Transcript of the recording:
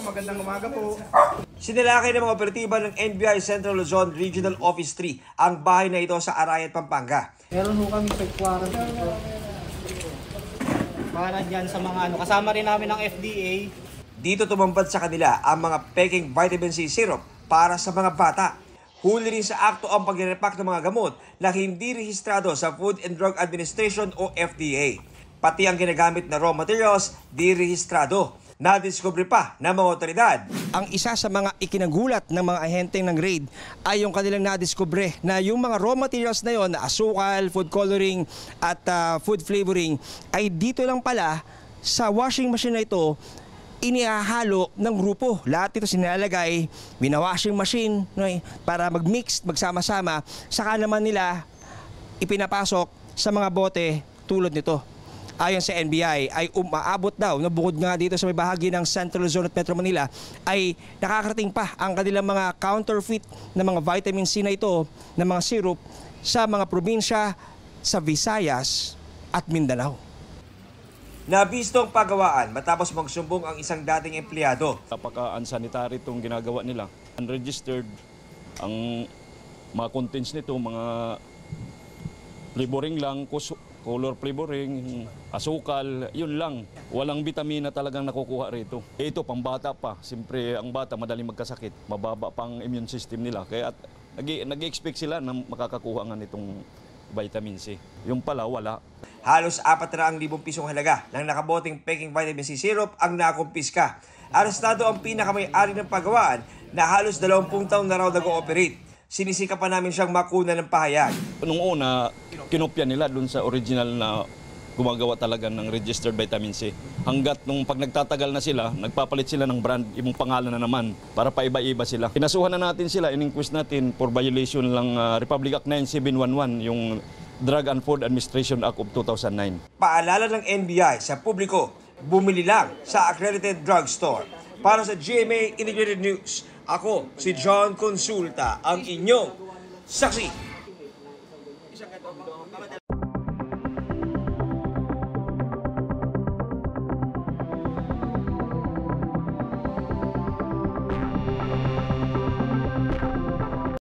magandang umaga po. Sinalakay ng mga operatiba ng NBI Central Luzon Regional Office 3 ang bahay na ito sa Arayat, Pampanga. Meron ho kami pagkuwaran dito. Para dyan sa mga kasama rin namin ng FDA. Dito tumambad sa kanila ang mga peking vitamin C syrup para sa mga bata. Huli rin sa akto ang pagre-repack ng mga gamot na hindi rehistrado sa Food and Drug Administration o FDA. Pati ang ginagamit na raw materials, di rehistrado. Nadiskubre pa ng mga otoridad. Ang isa sa mga ikinagulat ng mga ahente ng raid ay yung kanilang nadiskubre na yung mga raw materials na yon, na asukal, food coloring at food flavoring, ay dito lang pala sa washing machine na ito inihahalo ng grupo. Lahat ito sinilalagay, washing machine para mag-mix, magsama-sama, saka naman nila ipinapasok sa mga bote tulad nito. Ayon sa NBI ay umaabot daw na bukod nga dito sa may bahagi ng Central Luzon at Metro Manila ay nakakarating pa ang kanilang mga counterfeit na mga vitamin C na ito, na mga syrup sa mga probinsya sa Visayas at Mindanao. Nabistong pagawaan matapos magsumbong ang isang dating empleyado. Napaka-unsanitary itong ginagawa nila. Unregistered ang mga contents nito, mga flavoring lang, color flavoring, asukal, yun lang. Walang bitamina talagang nakukuha rito. Ito, pambata pa. Siyempre, ang bata madaling magkasakit. Mababa pang immune system nila. Kaya nag-expect sila na makakakuha nga nitong vitamin C. Yung pala, wala. Halos 400,000 pisong halaga ng nakaboting peking vitamin C syrup ang nakumpiska. Arestado ang pinakamay-ari ng pagawaan na halos 20 taon na raw nag-ooperate. Sinisika pa namin siyang makuna ng pahayag. Nung una, kinopya nila dun sa original na gumagawa talaga ng registered vitamin C. Hanggat nung pag nagtatagal na sila, nagpapalit sila ng brand, ibang pangalan na naman, para paiba-iba sila. Pinasuhan na natin sila, in-inquest natin for violation ng Republic Act 9711, yung Drug and Food Administration Act of 2009. Paalala ng NBI sa publiko, bumili lang sa accredited drugstore. Para sa GMA Integrated News, ako si John Consulta, ang inyong saksi.